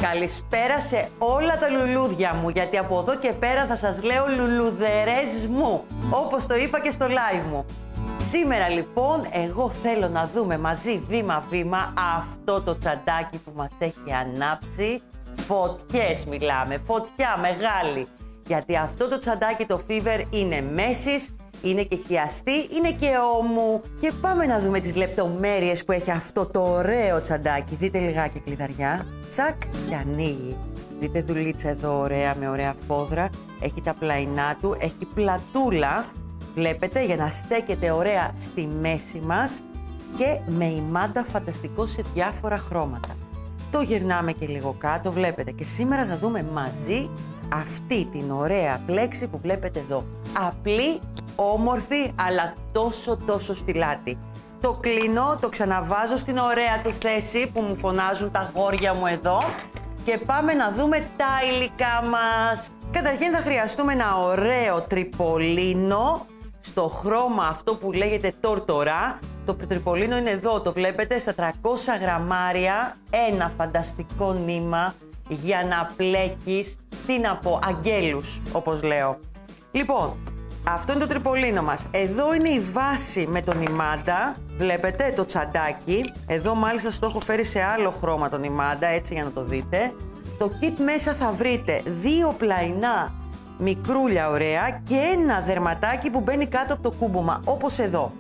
Καλησπέρα σε όλα τα λουλούδια μου, γιατί από εδώ και πέρα θα σας λέω λουλουδερές μου, όπως το είπα και στο live μου. Σήμερα λοιπόν εγώ θέλω να δούμε μαζί βήμα-βήμα αυτό το τσαντάκι που μας έχει ανάψει. Φωτιές μιλάμε, φωτιά μεγάλη. Γιατί αυτό το τσαντάκι το Fever είναι μέσης, είναι και χιαστή, είναι και όμου. Και πάμε να δούμε τις λεπτομέρειες που έχει αυτό το ωραίο τσαντάκι. Δείτε λιγάκι κλειδαριά. Τσακ και ανοίγει. Δείτε δουλίτσα εδώ ωραία με ωραία φόδρα. Έχει τα πλαϊνά του, έχει πλατούλα. Βλέπετε για να στέκεται ωραία στη μέση μας. Και με ημάντα φανταστικό σε διάφορα χρώματα. Το γυρνάμε και λίγο κάτω, βλέπετε. Και σήμερα θα δούμε μαζί αυτή την ωραία πλέξη που βλέπετε εδώ. Απλή, όμορφη, αλλά τόσο στιλάτη. Το κλείνω, το ξαναβάζω στην ωραία του θέση που μου φωνάζουν τα γόρια μου εδώ και πάμε να δούμε τα υλικά μας. Καταρχήν θα χρειαστούμε ένα ωραίο τριπολίνο στο χρώμα αυτό που λέγεται τόρτορα. Το τριπολίνο είναι εδώ, το βλέπετε, στα 300 γραμμάρια, ένα φανταστικό νήμα για να πλέκεις, τι να πω, αγγέλους, όπως λέω. Λοιπόν, αυτό είναι το τριπολίνο μας. Εδώ είναι η βάση με τον ημάντα, βλέπετε, το τσαντάκι. Εδώ μάλιστα στο έχω φέρει σε άλλο χρώμα τον ημάντα, έτσι για να το δείτε. Το kit μέσα θα βρείτε 2 πλαϊνά μικρούλια ωραία και ένα δερματάκι που μπαίνει κάτω από το κούμπομα, όπως εδώ.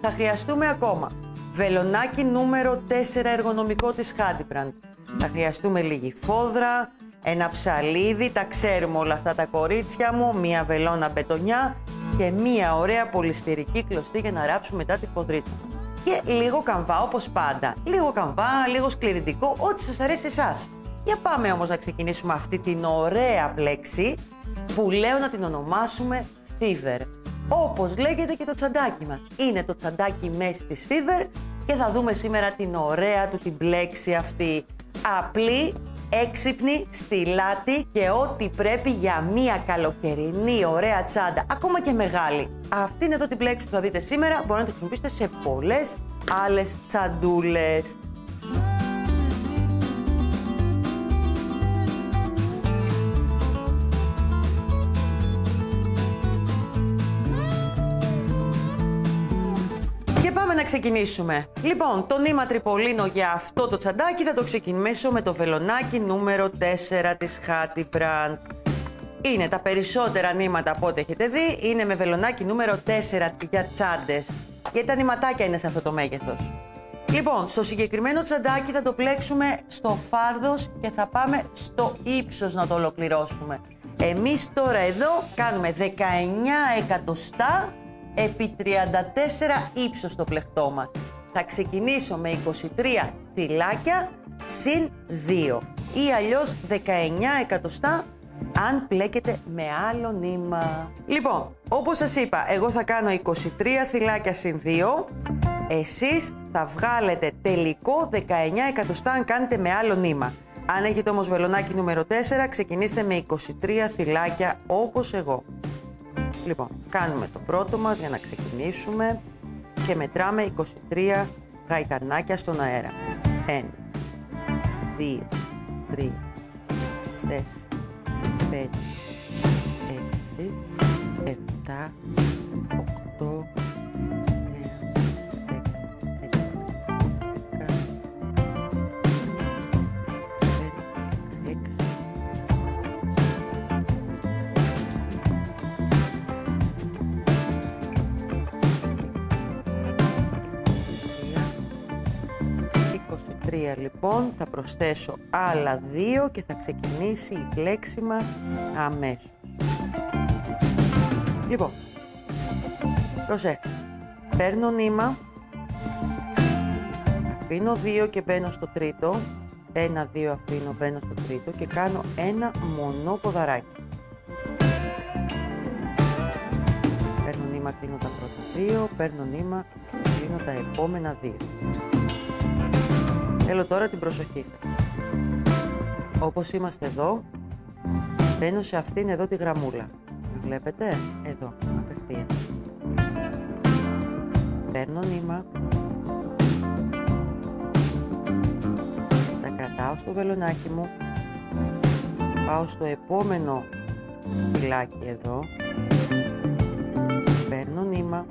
Θα χρειαστούμε ακόμα βελονάκι νούμερο 4 εργονομικό της Hadbrand. Θα χρειαστούμε λίγη φόδρα, ένα ψαλίδι, τα ξέρουμε όλα αυτά τα κορίτσια μου, μία βελόνα μπετονιά και μία ωραία πολυστηρική κλωστή για να ράψουμε μετά τη φοδρίτσα. Και λίγο καμβά όπως πάντα. Λίγο καμβά, λίγο σκληρυντικό, ό,τι σας αρέσει εσάς. Για πάμε όμως να ξεκινήσουμε αυτή την ωραία πλέξη που λέω να την ονομάσουμε Fever. Όπως λέγεται και το τσαντάκι μας. Είναι το τσαντάκι μέση της Fever και θα δούμε σήμερα την ωραία του την πλέξη αυτή. Απλή, έξυπνη, στιλάτη και ό,τι πρέπει για μία καλοκαιρινή ωραία τσάντα, ακόμα και μεγάλη. Αυτή είναι εδώ την πλέξη που θα δείτε σήμερα, μπορείτε να τη χρησιμοποιήσετε σε πολλές άλλες τσαντούλες. Πάμε να ξεκινήσουμε. Λοιπόν, το νήμα τριπολίνο για αυτό το τσαντάκι θα το ξεκινήσω με το βελονάκι νούμερο 4 της Hadbrand. Είναι τα περισσότερα νήματα από ό,τι έχετε δει, είναι με βελονάκι νούμερο 4 για τσάντες. Γιατί τα νηματάκια είναι σε αυτό το μέγεθος. Λοιπόν, στο συγκεκριμένο τσαντάκι θα το πλέξουμε στο φάρδος και θα πάμε στο ύψος να το ολοκληρώσουμε. Εμείς τώρα εδώ κάνουμε 19 εκατοστά επί 34 ύψος στο πλεκτό μας. Θα ξεκινήσω με 23 θυλάκια συν 2 ή αλλιώς 19 εκατοστά αν πλέκετε με άλλο νήμα. Λοιπόν, όπως σας είπα, εγώ θα κάνω 23 θυλάκια συν 2. Εσείς θα βγάλετε τελικό 19 εκατοστά αν κάνετε με άλλο νήμα. Αν έχετε όμως βελονάκι νούμερο 4, ξεκινήστε με 23 θυλάκια όπως εγώ. Λοιπόν, κάνουμε το πρώτο μας για να ξεκινήσουμε και μετράμε 23 γαϊτανάκια στον αέρα. 1, 2, 3, 4, 5, 6, 7, 8, 23 λοιπόν, θα προσθέσω άλλα 2 και θα ξεκινήσει η πλέξη μας αμέσως. Λοιπόν, προσέχτε, παίρνω νήμα, αφήνω 2 και μπαίνω στο τρίτο, 1-2 αφήνω, μπαίνω στο τρίτο και κάνω ένα μονό ποδαράκι. Παίρνω νήμα, κλείνω τα πρώτα 2, παίρνω νήμα, κλείνω τα επόμενα 2. Θέλω τώρα την προσοχή σας. Όπως είμαστε εδώ, μπαίνω σε αυτήν εδώ τη γραμμούλα. Βλέπετε, εδώ, απευθεία. Παίρνω νήμα. Τα κρατάω στο βελονάκι μου Πάω στο επόμενο φυλάκι εδώ. Παίρνω νήμα.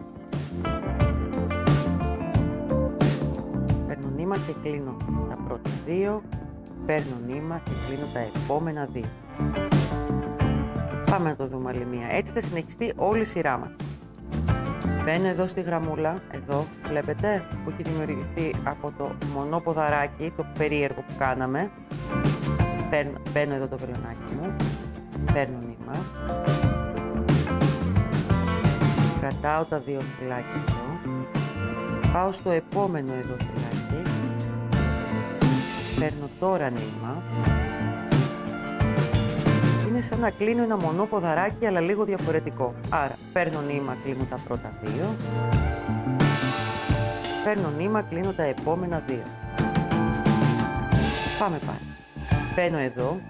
Παίρνω νήμα και κλείνω τα πρώτα δύο. Παίρνω νήμα και κλείνω τα επόμενα δύο. Πάμε να το δούμε άλλη μία. Έτσι θα συνεχιστεί όλη η σειρά μας. Μπαίνω εδώ στη γραμμούλα, εδώ, βλέπετε, που έχει δημιουργηθεί από το μονόποδαράκι, το περίεργο που κάναμε. Μπαίνω εδώ το βελονάκι μου, παίρνω νήμα. Κρατάω τα δύο φυλάκια εδώ. Πάω στο επόμενο εδώ φυλάκι. Παίρνω τώρα νήμα. Είναι σαν να κλείνω ένα μονόποδαράκι, αλλά λίγο διαφορετικό. Άρα, παίρνω νήμα, κλείνω τα πρώτα δύο. Παίρνω νήμα, κλείνω τα επόμενα δύο. Πάμε πάλι. Μπαίνω εδώ.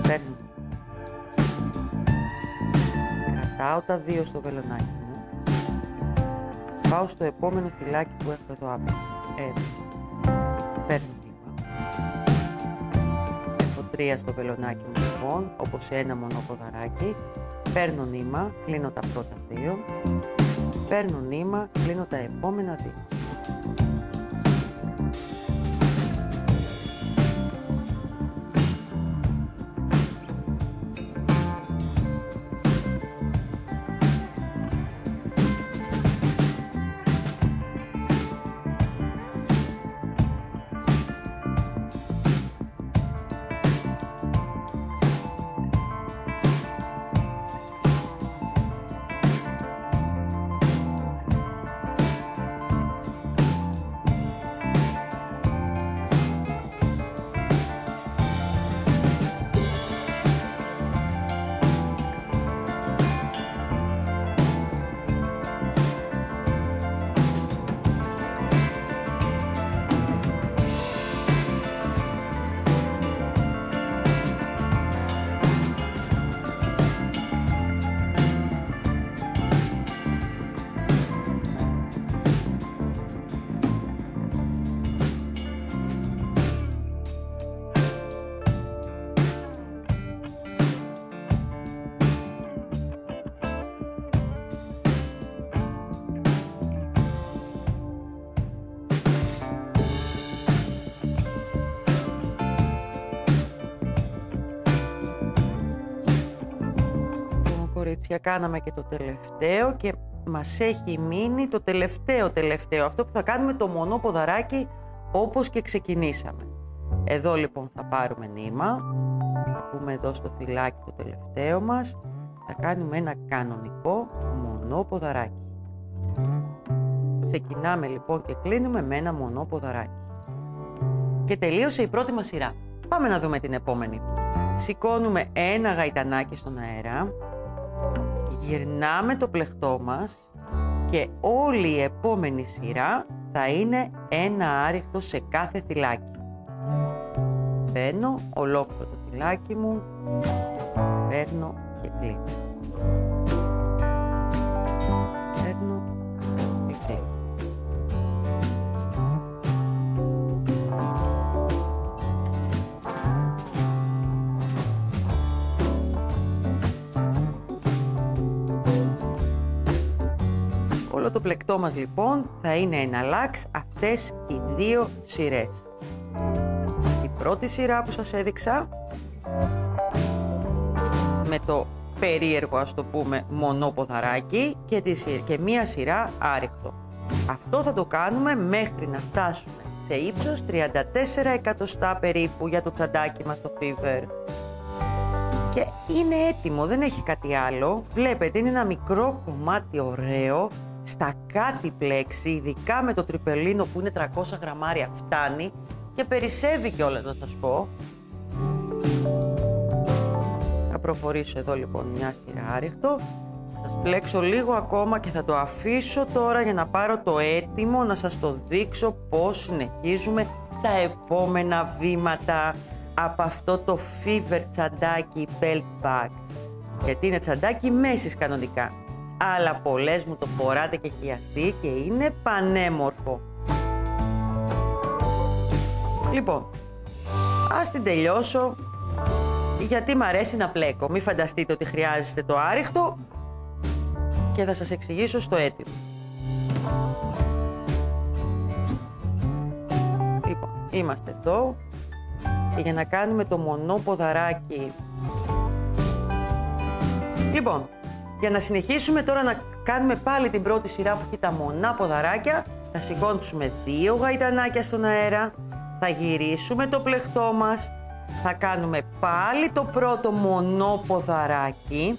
Παίρνω. Κρατάω τα δύο στο βελονάκι μου. Πάω στο επόμενο φυλάκι που έχω εδώ άπλα. Εδώ. Παίρνω νήμα. Έχω τρία στο βελονάκι μου λοιπόν, όπως ένα μονοποδαράκι. Παίρνω νήμα, κλείνω τα πρώτα δύο. Παίρνω νήμα, κλείνω τα επόμενα δύο. Κορίτσια, κάναμε και το τελευταίο και μας έχει μείνει το τελευταίο. Αυτό που θα κάνουμε το μονόποδαράκι όπως και ξεκινήσαμε. Εδώ λοιπόν θα πάρουμε νήμα. Θα πούμε εδώ στο θυλάκι το τελευταίο μας. Θα κάνουμε ένα κανονικό μονόποδαράκι. Ξεκινάμε λοιπόν και κλείνουμε με ένα μονόποδαράκι. Και τελείωσε η πρώτη μας σειρά. Πάμε να δούμε την επόμενη. Σηκώνουμε ένα γαϊτανάκι στον αέρα. Γυρνάμε το πλεχτό μας και όλη η επόμενη σειρά θα είναι ένα άριχτο σε κάθε θυλάκι. Μπαίνω ολόκληρο το θυλάκι μου, παίρνω και κλείνω. Παίρνω και κλείνω. Όλο το πλεκτό μας λοιπόν θα είναι εναλλάξ αυτές οι δύο σειρές. Η πρώτη σειρά που σας έδειξα με το περίεργο, ας το πούμε, μονόποδαράκι και μία σειρά άριχτο. Αυτό θα το κάνουμε μέχρι να φτάσουμε σε ύψος 34 εκατοστά περίπου για το τσαντάκι μας το Fever. Και είναι έτοιμο, δεν έχει κάτι άλλο. Βλέπετε, είναι ένα μικρό κομμάτι ωραίο, στα κάτι πλέξη, ειδικά με το τρυπελίνο που είναι 300 γραμμάρια φτάνει και περισσεύει κιόλας, να σας πω. Θα προχωρήσω εδώ λοιπόν μια σειρά άριχτο. Θα σας πλέξω λίγο ακόμα και θα το αφήσω τώρα για να πάρω το έτοιμο, να σας το δείξω πώς συνεχίζουμε τα επόμενα βήματα από αυτό το Fever τσαντάκι belt bag. Γιατί είναι τσαντάκι μέσης κανονικά. Αλλά πολλές μου το φοράτε και χιαστεί και είναι πανέμορφο. Λοιπόν, Ας την τελειώσω, γιατί μ' αρέσει να πλέκω. Μην φανταστείτε ότι χρειάζεστε το άριχτο και θα σας εξηγήσω στο έτοιμο. Λοιπόν, είμαστε εδώ και για να κάνουμε το μονό ποδαράκι. Λοιπόν, για να συνεχίσουμε τώρα να κάνουμε πάλι την πρώτη σειρά που έχει τα μονά ποδαράκια, θα σηκώσουμε 2 γαϊτανάκια στον αέρα, θα γυρίσουμε το πλεκτό μας, θα κάνουμε πάλι το πρώτο μονό ποδαράκι,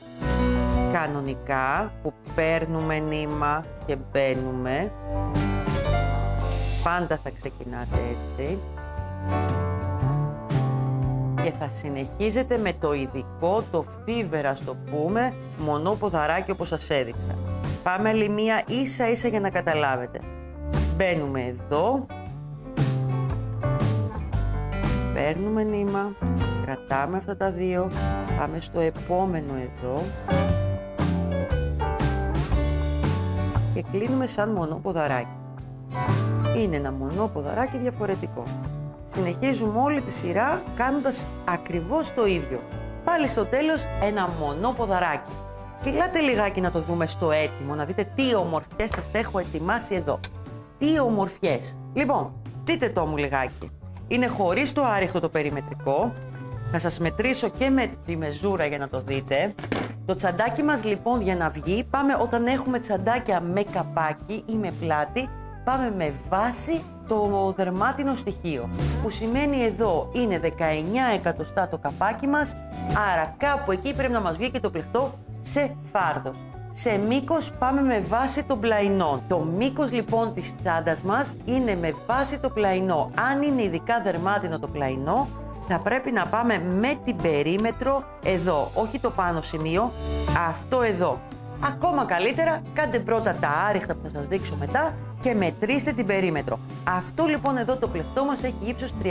κανονικά, που παίρνουμε νήμα και μπαίνουμε. Πάντα θα ξεκινάτε έτσι. Και θα συνεχίζετε με το ειδικό, το φίβερα, ας το πούμε, μονό ποδαράκι όπως σας έδειξα. Πάμε άλλη μία ίσα ίσα για να καταλάβετε. Μπαίνουμε εδώ, παίρνουμε νήμα, κρατάμε αυτά τα 2, πάμε στο επόμενο εδώ και κλείνουμε σαν μονό ποδαράκι. Είναι ένα μονό ποδαράκι διαφορετικό. Συνεχίζουμε όλη τη σειρά κάνοντας ακριβώς το ίδιο. Πάλι στο τέλος ένα μονό ποδαράκι. Κυλάτε λιγάκι να το δούμε στο έτοιμο, να δείτε τι ομορφιές σας έχω ετοιμάσει εδώ. Τι ομορφιές. Λοιπόν, δείτε το μου λιγάκι. Είναι χωρίς το άριχτο το περιμετρικό. Θα σας μετρήσω και με τη μεζούρα για να το δείτε. Το τσαντάκι μας λοιπόν για να βγει, πάμε όταν έχουμε τσαντάκια με καπάκι ή με πλάτη, πάμε με βάση το δερμάτινο στοιχείο, που σημαίνει εδώ είναι 19 εκατοστά το καπάκι μας, άρα κάπου εκεί πρέπει να μας βγει και το πλεκτό σε φάρδος. Σε μήκος πάμε με βάση το πλαϊνό. Το μήκος λοιπόν της τσάντας μας είναι με βάση το πλαϊνό. Αν είναι ειδικά δερμάτινο το πλαϊνό, θα πρέπει να πάμε με την περίμετρο εδώ, όχι το πάνω σημείο, αυτό εδώ. Ακόμα καλύτερα, κάντε πρώτα τα άριχτα που θα σας δείξω μετά και μετρήστε την περίμετρο. Αυτό λοιπόν εδώ το πλεκτό μας έχει ύψος 34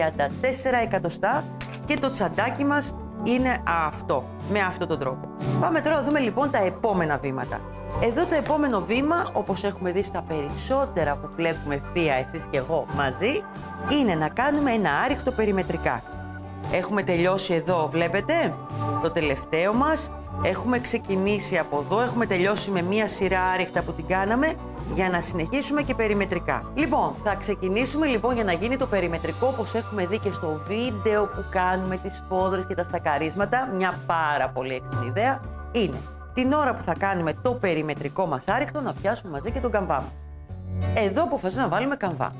εκατοστά και το τσαντάκι μας είναι αυτό, με αυτόν τον τρόπο. Πάμε τώρα να δούμε λοιπόν τα επόμενα βήματα. Εδώ το επόμενο βήμα, όπως έχουμε δει στα περισσότερα που βλέπουμε ευθεία εσείς και εγώ μαζί, είναι να κάνουμε ένα άριχτο περιμετρικά. Έχουμε τελειώσει εδώ, βλέπετε, το τελευταίο μας. Έχουμε ξεκινήσει από εδώ, έχουμε τελειώσει με μία σειρά άριχτα που την κάναμε για να συνεχίσουμε και περιμετρικά. Λοιπόν, θα ξεκινήσουμε λοιπόν για να γίνει το περιμετρικό όπως έχουμε δει και στο βίντεο που κάνουμε τις φόδρες και τα στακαρίσματα. Μια πάρα πολύ έξυπνη ιδέα είναι την ώρα που θα κάνουμε το περιμετρικό μας άριχτο να πιάσουμε μαζί και τον καμβά μας. Εδώ αποφασίσαμε να βάλουμε καμβά.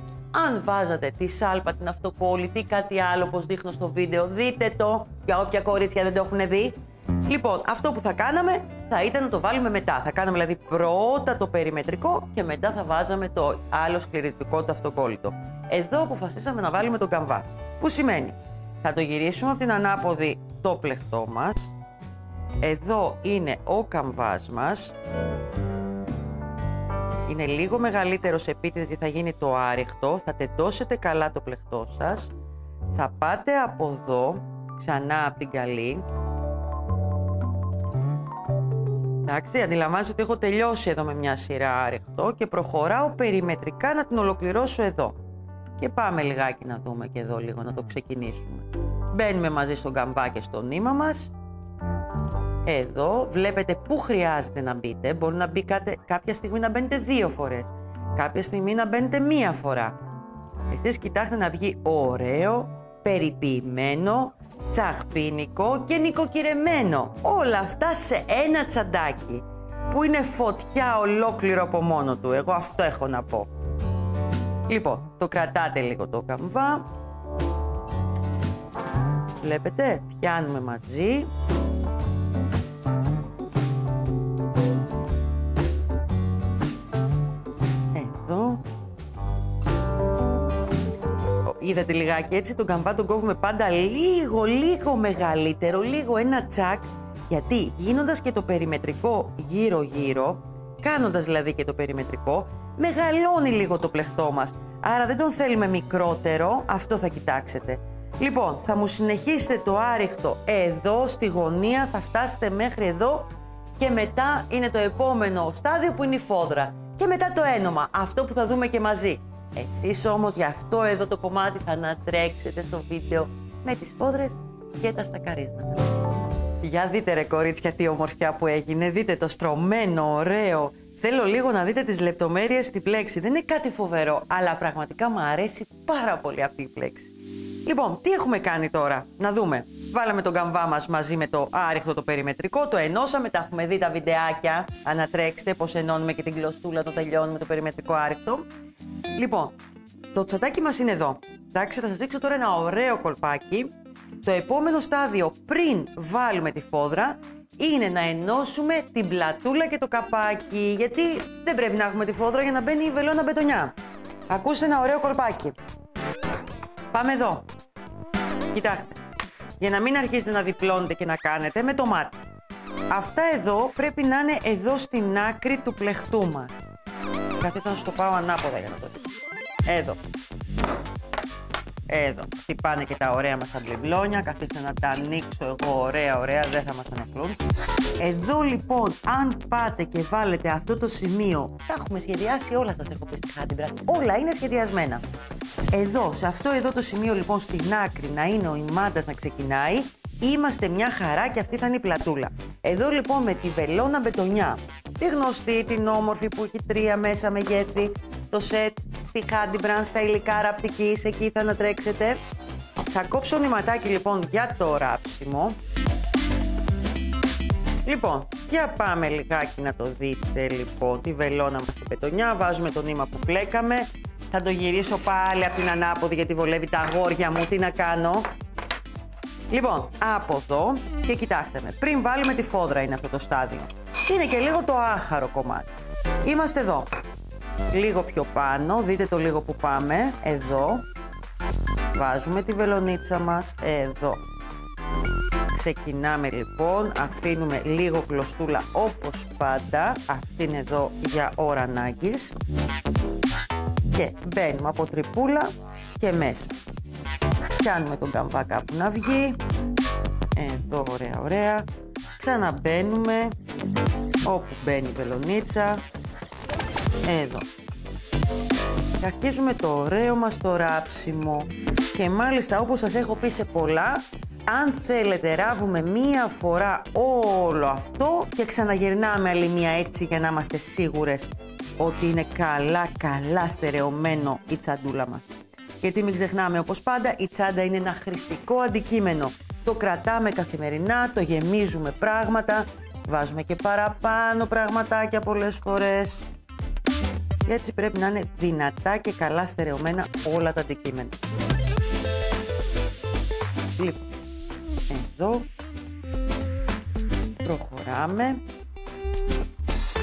Αν βάζατε τη σάλπα, την αυτοκόλλητη ή κάτι άλλο όπως δείχνω στο βίντεο, δείτε το για όποια κορίτσια δεν το έχουν δει. Λοιπόν, αυτό που θα κάναμε θα ήταν να το βάλουμε μετά. Θα κάναμε δηλαδή πρώτα το περιμετρικό και μετά θα βάζαμε το άλλο σκληρητικό, το αυτοκόλλητο. Εδώ αποφασίσαμε να βάλουμε τον καμβά. Που σημαίνει, θα το γυρίσουμε από την ανάποδη το πλεκτό μας. Εδώ είναι ο καμβάς μας. Είναι λίγο μεγαλύτερος επίτηδες γιατί θα γίνει το άριχτο. Θα τεντώσετε καλά το πλεκτό σας. Θα πάτε από εδώ, ξανά από την καλή. Εντάξει, αντιλαμβάνεστε ότι έχω τελειώσει εδώ με μια σειρά άριχτο και προχωράω περιμετρικά να την ολοκληρώσω εδώ. Και πάμε λιγάκι να δούμε και εδώ λίγο, να το ξεκινήσουμε. Μπαίνουμε μαζί στον καμβά και στο νήμα μας. Εδώ βλέπετε πού χρειάζεται να μπείτε. Μπορεί να μπείτε κάποια στιγμή να μπαίνετε 2 φορές. Κάποια στιγμή να μπαίνετε 1 φορά. Εσείς κοιτάξτε να βγει ωραίο, περιποιημένο, τσαχπίνικο και νοικοκυρεμένο. Όλα αυτά σε ένα τσαντάκι που είναι φωτιά ολόκληρο από μόνο του. Εγώ αυτό έχω να πω. Λοιπόν, το κρατάτε λίγο το καμβά. Βλέπετε, πιάνουμε μαζί. Εδώ. Είδατε λιγάκι έτσι, τον καμβά τον κόβουμε πάντα λίγο μεγαλύτερο, λίγο ένα τσακ, γιατί γίνοντας και το περιμετρικό γύρω-γύρω, κάνοντας δηλαδή και το περιμετρικό, μεγαλώνει λίγο το πλεκτό μας. Άρα δεν τον θέλουμε μικρότερο, αυτό θα κοιτάξετε. Λοιπόν, θα μου συνεχίσετε το άριχτο εδώ, στη γωνία, θα φτάσετε μέχρι εδώ και μετά είναι το επόμενο στάδιο που είναι η φόδρα. Και μετά το ένομα, αυτό που θα δούμε και μαζί. Εσείς όμως για αυτό εδώ το κομμάτι θα ανατρέξετε στο βίντεο με τις φόδρες και τα στακαρίσματα. Για δείτε ρε κορίτσια τι ομορφιά που έγινε, δείτε το στρωμένο, ωραίο. Θέλω λίγο να δείτε τις λεπτομέρειες στην πλέξη. Δεν είναι κάτι φοβερό, αλλά πραγματικά μου αρέσει πάρα πολύ αυτή η πλέξη. Λοιπόν, τι έχουμε κάνει τώρα, να δούμε. Βάλαμε τον καμβά μας μαζί με το άριχτο το περιμετρικό, το ενώσαμε, τα έχουμε δει τα βιντεάκια. Ανατρέξτε πώς ενώνουμε και την κλωστούλα, το τελειώνουμε το περιμετρικό άριχτο. Λοιπόν, το τσαντάκι μας είναι εδώ. Εντάξει, θα σας δείξω τώρα ένα ωραίο κολπάκι. Το επόμενο στάδιο πριν βάλουμε τη φόδρα είναι να ενώσουμε την πλατούλα και το καπάκι, γιατί δεν πρέπει να έχουμε τη φόδρα για να μπαίνει η βελόνα μπετονιά. Ακούστε ένα ωραίο κολπάκι. Πάμε εδώ. Κοιτάξτε. Για να μην αρχίσετε να διπλώνετε και να κάνετε με το μάτι. Αυτά εδώ πρέπει να είναι εδώ στην άκρη του πλεχτού μας. Καθίστε να σου το πάω ανάποδα για να το δείτε. Εδώ. Εδώ. Χτυπάνε και τα ωραία μας τα μπλιμπλόνια. Καθίστε να τα ανοίξω εγώ ωραία, δεν θα μας ενοχλούν. Εδώ λοιπόν, αν πάτε και βάλετε αυτό το σημείο, τα έχουμε σχεδιάσει όλα, σας έχω πει στη Χάντιμπρα. Όλα είναι σχεδιασμένα. Εδώ, σε αυτό εδώ το σημείο λοιπόν στην άκρη να είναι ο ημάντας να ξεκινάει, είμαστε μια χαρά και αυτή θα είναι η πλατούλα. Εδώ λοιπόν με τη βελόνα μπετονιά, τη γνωστή, την όμορφη που έχει 3 μέσα μεγέθη, το σετ στη Χάντιμπραν, στα υλικά ραπτικής, εκεί θα ανατρέξετε. Θα κόψω νηματάκι λοιπόν για το ράψιμο. Λοιπόν, για πάμε λιγάκι να το δείτε λοιπόν, τη βελόνα μας στην μπετονιά, βάζουμε το νήμα που πλέκαμε. Θα το γυρίσω πάλι από την ανάποδη γιατί βολεύει τα αγόρια μου, τι να κάνω. Λοιπόν, από εδώ και κοιτάξτε με, πριν βάλουμε τη φόδρα είναι αυτό το στάδιο. Είναι και λίγο το άχαρο κομμάτι. Είμαστε εδώ. Λίγο πιο πάνω, δείτε το λίγο που πάμε, εδώ. Βάζουμε τη βελονίτσα μας, εδώ. Ξεκινάμε λοιπόν, αφήνουμε λίγο κλωστούλα όπως πάντα. Αυτή είναι εδώ για ώρα ανάγκης. Και μπαίνουμε από τρυπούλα και μέσα. Πιάνουμε τον καμβά κάπου να βγει. Εδώ ωραία. Ξαναμπαίνουμε όπου μπαίνει η βελονίτσα. Εδώ. Και αρχίζουμε το ωραίο μας το ράψιμο. Και μάλιστα όπως σας έχω πει σε πολλά, αν θέλετε ράβουμε μία φορά όλο αυτό και ξαναγυρνάμε άλλη μία έτσι για να είμαστε σίγουρες ότι είναι καλά στερεωμένο η τσαντούλα μας. Γιατί μην ξεχνάμε, όπως πάντα, η τσάντα είναι ένα χρηστικό αντικείμενο. Το κρατάμε καθημερινά, το γεμίζουμε πράγματα, βάζουμε και παραπάνω πραγματάκια πολλές φορές. Και έτσι πρέπει να είναι δυνατά και καλά στερεωμένα όλα τα αντικείμενα. Λοιπόν, εδώ προχωράμε.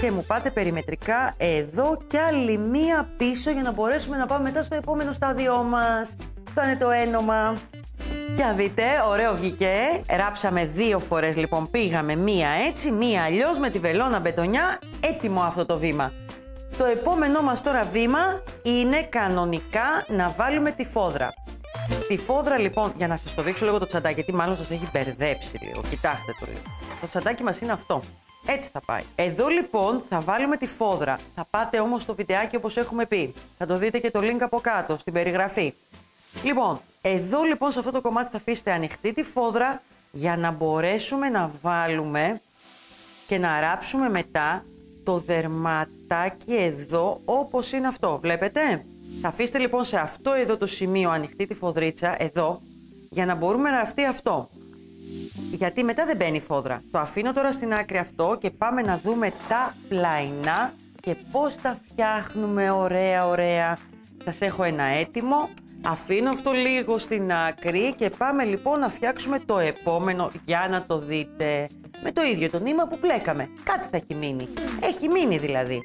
Και μου πάτε περιμετρικά εδώ και άλλη μία πίσω για να μπορέσουμε να πάμε μετά στο επόμενο στάδιο μας. Αυτό είναι το ένωμα. Για δείτε, ωραίο βγήκε. Ράψαμε 2 φορές λοιπόν, πήγαμε μία έτσι, μία αλλιώς με τη βελόνα μπετονιά. Έτοιμο αυτό το βήμα. Το επόμενό μας τώρα βήμα είναι κανονικά να βάλουμε τη φόδρα. Τη φόδρα λοιπόν, για να σας το δείξω λίγο το τσαντάκι, γιατί μάλλον σας έχει μπερδέψει λίγο. Κοιτάξτε το λίγο. Το τσαντάκι μας είναι αυτό. Έτσι θα πάει. Εδώ λοιπόν θα βάλουμε τη φόδρα. Θα πάτε όμως στο βιντεάκι όπως έχουμε πει. Θα το δείτε και το link από κάτω στην περιγραφή. Λοιπόν, εδώ λοιπόν σε αυτό το κομμάτι θα αφήσετε ανοιχτή τη φόδρα για να μπορέσουμε να βάλουμε και να ράψουμε μετά το δερματάκι εδώ όπως είναι αυτό. Βλέπετε? Θα αφήσετε λοιπόν σε αυτό εδώ το σημείο ανοιχτή τη φοδρίτσα εδώ για να μπορούμε να ραφτεί αυτό. Γιατί μετά δεν μπαίνει η φόδρα. Το αφήνω τώρα στην άκρη αυτό και πάμε να δούμε τα πλαϊνά και πώς τα φτιάχνουμε ωραία. Σας έχω ένα έτοιμο. Αφήνω αυτό λίγο στην άκρη και πάμε λοιπόν να φτιάξουμε το επόμενο για να το δείτε. Με το ίδιο το νήμα που πλέκαμε. Κάτι θα έχει μείνει. Έχει μείνει δηλαδή.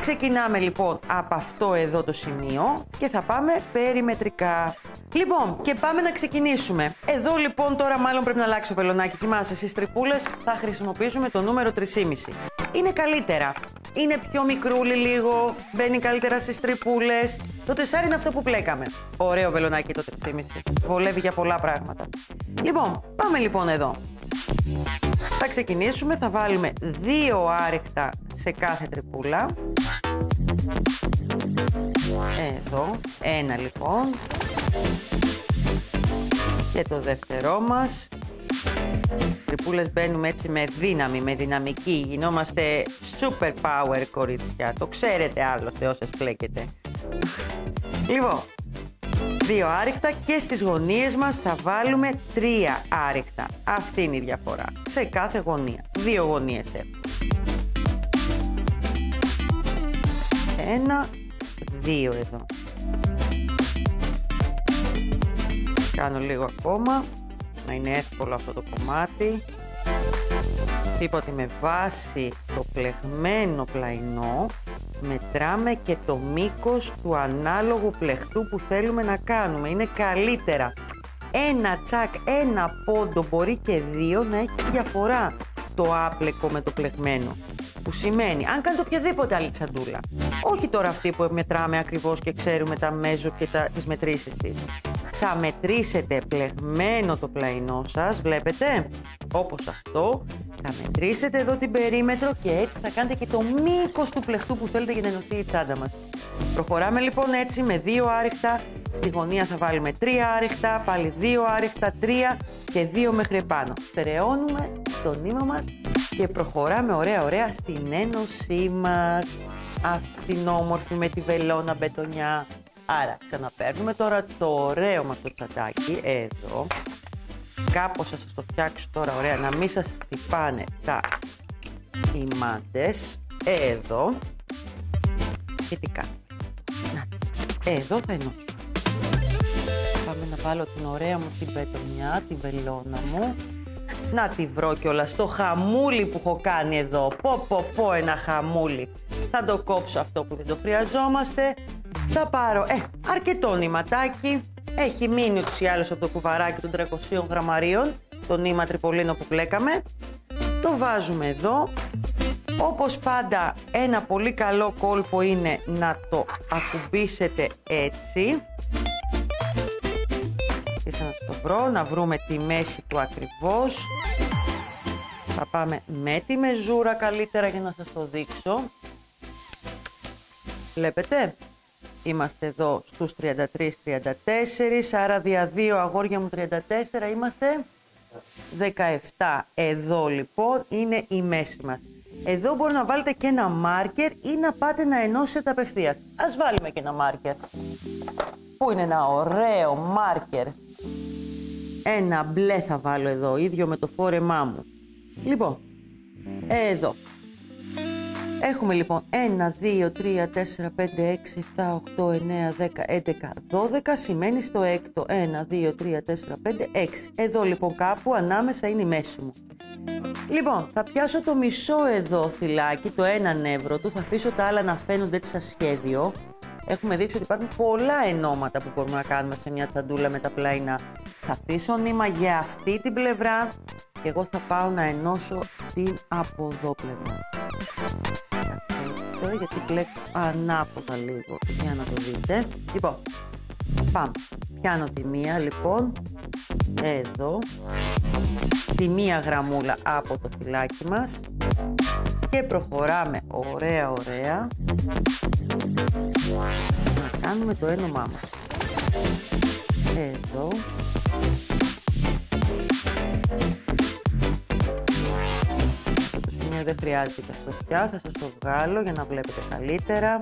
Ξεκινάμε λοιπόν από αυτό εδώ το σημείο και θα πάμε περιμετρικά. Λοιπόν, και πάμε να ξεκινήσουμε. Εδώ λοιπόν τώρα μάλλον πρέπει να αλλάξει ο βελονάκι. Θυμάσαι, στις τρυπούλες θα χρησιμοποιήσουμε το νούμερο 3,5. Είναι καλύτερα. Είναι πιο μικρούλι λίγο, μπαίνει καλύτερα στις τρυπούλες. Το 4 είναι αυτό που πλέκαμε. Ωραίο βελονάκι το 3,5. Βολεύει για πολλά πράγματα. Λοιπόν, πάμε λοιπόν εδώ. Θα ξεκινήσουμε, θα βάλουμε 2 άριχτα σε κάθε τρυπούλα. Εδώ, 1 λοιπόν. Και το δεύτερό μας. Στις τρυπούλες μπαίνουμε έτσι με δύναμη, με δυναμική. Γινόμαστε super power κορίτσια. Το ξέρετε άλλωστε όσες πλέκετε. Λοιπόν, 2 άριχτα και στις γωνίες μας θα βάλουμε 3 άριχτα. Αυτή είναι η διαφορά. Σε κάθε γωνία. 2 γωνίες έχουμε. 1, 2 εδώ. Κάνω λίγο ακόμα, να είναι εύκολο αυτό το κομμάτι. Είπα ότι με βάση το πλεγμένο πλαϊνό μετράμε και το μήκος του ανάλογου πλεχτού που θέλουμε να κάνουμε. Είναι καλύτερα ένα τσακ, ένα πόντο, μπορεί και 2 να έχει διαφορά το άπλεκο με το πλεγμένο. Που σημαίνει, αν κάνετε οποιαδήποτε άλλη τσαντούλα, όχι τώρα αυτή που μετράμε ακριβώς και ξέρουμε τα measure και τις μετρήσεις της, θα μετρήσετε πλεγμένο το πλαϊνό σας, βλέπετε, όπως αυτό, θα μετρήσετε εδώ την περίμετρο και έτσι θα κάνετε και το μήκος του πλεχτού που θέλετε για να ενωθεί η τσάντα μας. Προχωράμε λοιπόν έτσι με 2 άριχτα, στη γωνία θα βάλουμε 3 άριχτα, πάλι 2 άριχτα, 3 και 2 μέχρι επάνω. Στερεώνουμε το νήμα μας και προχωράμε ωραία στην ένωσή μας, αυτήν όμορφη με τη βελόνα μπετονιά. Άρα ξαναπαίρνουμε τώρα το ωραίο μας το τσαντάκι, εδώ. Κάπως θα σας το φτιάξω τώρα ωραία, να μην σας χτυπάνε οι μάντες. Εδώ. Και τι κάνω. Εδώ θα ενώσω. Πάμε να βάλω την ωραία μου την μπετονιά, την βελόνα μου. Να τη βρω κιόλας, το χαμούλι που έχω κάνει εδώ. Πω ένα χαμούλι. Θα το κόψω αυτό που δεν το χρειαζόμαστε. Θα πάρω αρκετό νηματάκι. Έχει μείνει ούτως ή άλλως από το κουβαράκι των 300 γραμμαρίων, το νήμα τριπολίνο που πλέκαμε. Το βάζουμε εδώ. Όπως πάντα, ένα πολύ καλό κόλπο είναι να το ακουμπήσετε έτσι. Και να το βρω, να βρούμε τη μέση του ακριβώς. Θα πάμε με τη μεζούρα καλύτερα για να σας το δείξω. Βλέπετε, είμαστε εδώ στους 33-34, άρα δια 2 αγόρια μου 34, είμαστε 17. Εδώ λοιπόν είναι η μέση μας. Εδώ μπορεί να βάλετε και ένα μάρκερ ή να πάτε να ενώσετε απευθείας. Ας βάλουμε και ένα μάρκερ. Πού είναι ένα ωραίο μάρκερ. Ένα μπλε θα βάλω εδώ, ίδιο με το φόρεμά μου. Λοιπόν, εδώ. Έχουμε λοιπόν 1, 2, 3, 4, 5, 6, 7, 8, 9, 10, 11, 12, σημαίνει στο έκτο 1, 2, 3, 4, 5, 6. Εδώ λοιπόν κάπου ανάμεσα είναι η μέση μου. Λοιπόν, θα πιάσω το μισό εδώ θυλάκι, το 1 νεύρο του, θα αφήσω τα άλλα να φαίνονται έτσι σαν σχέδιο. Έχουμε δείξει ότι υπάρχουν πολλά ενώματα που μπορούμε να κάνουμε σε μια τσαντούλα με τα πλαϊνά. Θα αφήσω νήμα για αυτή την πλευρά και εγώ θα πάω να ενώσω την από εδώ πλευρά. Γιατί πλέκω ανάποδα λίγο για να το δείτε. Λοιπόν, πάμε. Πιάνω τη μία λοιπόν, εδώ, τη μία γραμμούλα από το φυλάκι μας και προχωράμε ωραία να κάνουμε το ένωμά μας. Εδώ. Το σημείο δεν χρειάζεται και αυτό πια, θα σας το βγάλω για να βλέπετε καλύτερα.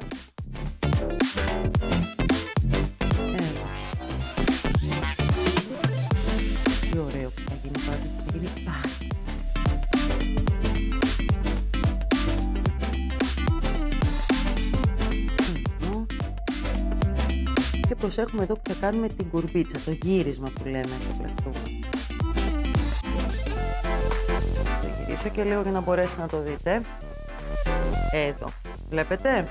Τι ωραίο που θα γίνει πάντα, θα γίνει πάρα. Και προσέχουμε εδώ που θα κάνουμε την κουρμπίτσα, το γύρισμα που λέμε στο πλεκτό. Θα γυρίσω και λίγο για να μπορέσετε να το δείτε. Εδώ, βλέπετε.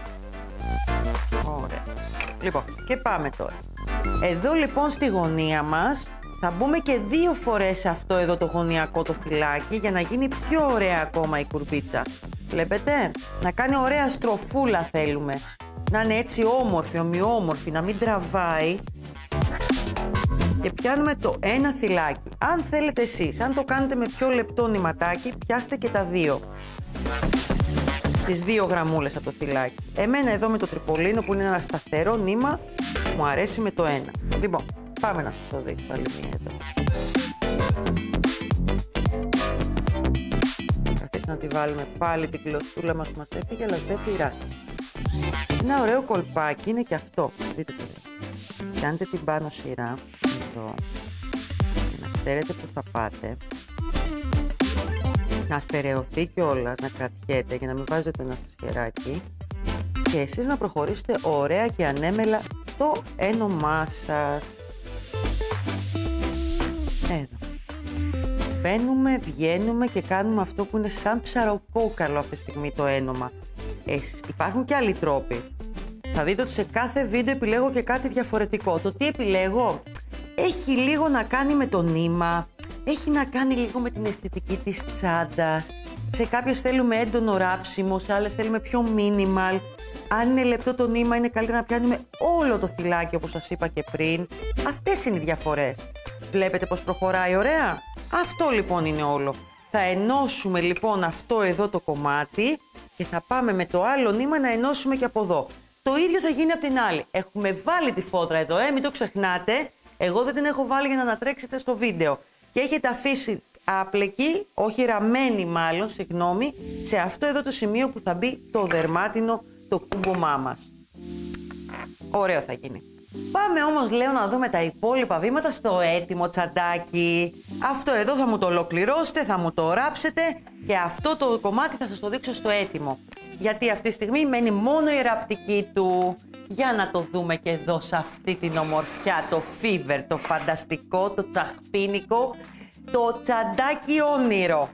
Ωραία. Λοιπόν, και πάμε τώρα. Εδώ λοιπόν στη γωνία μας θα μπούμε και 2 φορές αυτό εδώ το γωνιακό το φυλάκι για να γίνει πιο ωραία ακόμα η κουρμπίτσα. Βλέπετε, να κάνει ωραία στροφούλα θέλουμε. Να είναι έτσι όμορφη, ομοιόμορφη, να μην τραβάει. Και πιάνουμε το ένα θυλάκι. Αν θέλετε εσείς, αν το κάνετε με πιο λεπτό νηματάκι, πιάστε και τα 2. Τις 2 γραμμούλες από το θυλάκι. Εμένα εδώ με το τριπολίνο που είναι ένα σταθερό νήμα, μου αρέσει με το 1. Λοιπόν, πάμε να σας το δείξω άλλη μία εδώ. Καθίστε να τη βάλουμε πάλι την κλωστούλα μας που μας έφυγε, αλλά δεν πειράζει. Ένα ωραίο κολπάκι είναι και αυτό. Δείτε το. Κάντε την πάνω σειρά εδώ, για να ξέρετε που θα πάτε. Να στερεωθεί κιόλας, να κρατιέται για να μην βάζετε το ένα στο χεράκι. Και εσείς να προχωρήσετε ωραία και ανέμελα το ένομά σας. Εδώ. Μπαίνουμε, βγαίνουμε και κάνουμε αυτό που είναι σαν ψαροκόκαλο αυτή τη στιγμή το ένομα. Υπάρχουν και άλλοι τρόποι. Θα δείτε ότι σε κάθε βίντεο επιλέγω και κάτι διαφορετικό. Το τι επιλέγω έχει λίγο να κάνει με το νήμα, έχει να κάνει λίγο με την αισθητική της τσάντας. Σε κάποιες θέλουμε έντονο ράψιμο, σε άλλες θέλουμε πιο minimal. Αν είναι λεπτό το νήμα, είναι καλύτερα να πιάνουμε όλο το θυλάκι όπως σας είπα και πριν. Αυτές είναι οι διαφορές. Βλέπετε πως προχωράει ωραία? Αυτό λοιπόν είναι όλο. Θα ενώσουμε λοιπόν αυτό εδώ το κομμάτι και θα πάμε με το άλλο νήμα να ενώσουμε και από εδώ. Το ίδιο θα γίνει από την άλλη. Έχουμε βάλει τη φόδρα εδώ, μην το ξεχνάτε. Εγώ δεν την έχω βάλει για να ανατρέξετε στο βίντεο. Και έχετε αφήσει άπλεκη, όχι ραμμένη μάλλον, συγγνώμη, σε αυτό εδώ το σημείο που θα μπει το δερμάτινο, το κούμπομά μας. Ωραίο θα γίνει. Πάμε όμως, λέω, να δούμε τα υπόλοιπα βήματα στο έτοιμο τσαντάκι. Αυτό εδώ θα μου το ολοκληρώσετε, θα μου το ράψετε και αυτό το κομμάτι θα σας το δείξω στο έτοιμο. Γιατί αυτή τη στιγμή μένει μόνο η ραπτική του. Για να το δούμε και εδώ σε αυτή την ομορφιά, το fever, το φανταστικό, το τσαχπίνικο, το τσαντάκι όνειρο.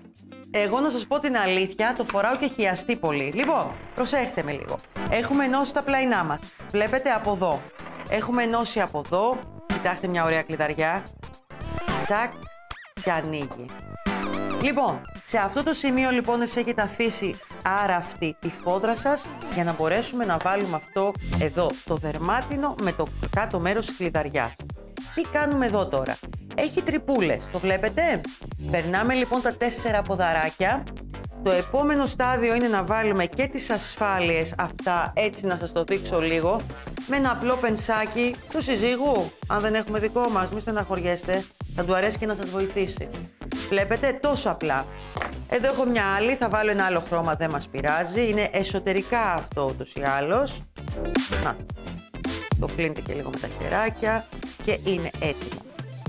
Εγώ να σας πω την αλήθεια, το φοράω και χιαστεί πολύ. Λοιπόν, προσέχτε με λίγο. Έχουμε ενώσει τα πλαϊνά μας. Βλέπετε από εδώ. Έχουμε ενώσει από εδώ. Κοιτάξτε μια ωραία κλειδαριά. Τσακ και ανοίγει. Λοιπόν, σε αυτό το σημείο λοιπόν εσείς έχετε αφήσει άραφτη τη φόδρα σας για να μπορέσουμε να βάλουμε αυτό εδώ το δερμάτινο με το κάτω μέρος της κλειδαριάς. Τι κάνουμε εδώ τώρα? Έχει τρυπούλες, το βλέπετε? Περνάμε λοιπόν τα 4 ποδαράκια. Το επόμενο στάδιο είναι να βάλουμε και τις ασφάλειες αυτά, έτσι να σας το δείξω λίγο, με ένα απλό πενσάκι του συζύγου. Αν δεν έχουμε δικό μας, μη στεναχωριέστε, θα του αρέσει και να σας βοηθήσει. Βλέπετε, τόσο απλά. Εδώ έχω μια άλλη, θα βάλω ένα άλλο χρώμα, δεν μας πειράζει. Είναι εσωτερικά αυτό ούτως ή άλλως. Να, το κλείνετε και λίγο με τα χεράκια και είναι έτοιμο.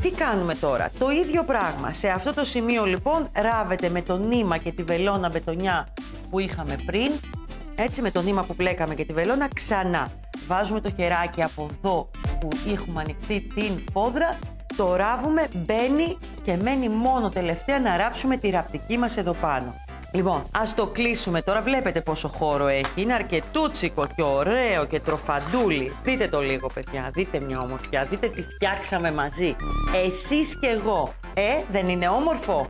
Τι κάνουμε τώρα? Το ίδιο πράγμα. Σε αυτό το σημείο λοιπόν ράβετε με το νήμα και τη βελόνα μπετονιά που είχαμε πριν. Έτσι, με το νήμα που πλέκαμε και τη βελόνα ξανά. Βάζουμε το χεράκι από εδώ που έχουμε ανοιχτεί την φόδρα. Το ράβουμε, μπαίνει και μένει μόνο τελευταία να ράψουμε τη ραπτική μας εδώ πάνω. Λοιπόν, ας το κλείσουμε τώρα. Βλέπετε πόσο χώρο έχει. Είναι αρκετούτσικο και ωραίο και τροφαντούλι. Δείτε το λίγο, παιδιά. Δείτε μια ομορφιά. Δείτε τι φτιάξαμε μαζί. Εσείς και εγώ. Δεν είναι όμορφο?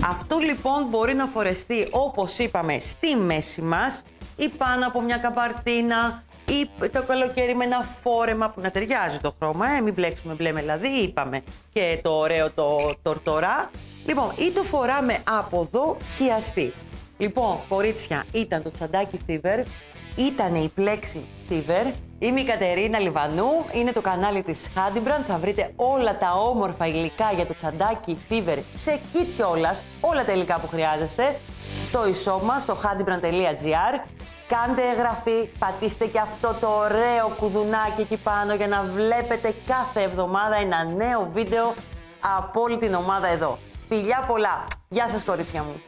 Αυτό λοιπόν μπορεί να φορεστεί, όπως είπαμε, στη μέση μας ή πάνω από μια καπαρτίνα ή το καλοκαίρι με ένα φόρεμα που να ταιριάζει το χρώμα, μην μπλέξουμε μπλε μελαδί, είπαμε, και το ωραίο το τορτορά. Λοιπόν, ή το φοράμε από εδώ χιαστή. Λοιπόν, κορίτσια, ήταν το τσαντάκι Fever, ήταν η πλέξη Fever. Είμαι η Κατερίνα Λιβανού, είναι το κανάλι της Handybrand. Θα βρείτε όλα τα όμορφα υλικά για το τσαντάκι Fever σε kit κιόλας, όλα τα υλικά που χρειάζεστε, στο e-shop μας, στο handybrand.gr. Κάντε εγγραφή, πατήστε και αυτό το ωραίο κουδουνάκι εκεί πάνω για να βλέπετε κάθε εβδομάδα ένα νέο βίντεο από όλη την ομάδα εδώ. Φιλιά πολλά! Γεια σας, κορίτσια μου!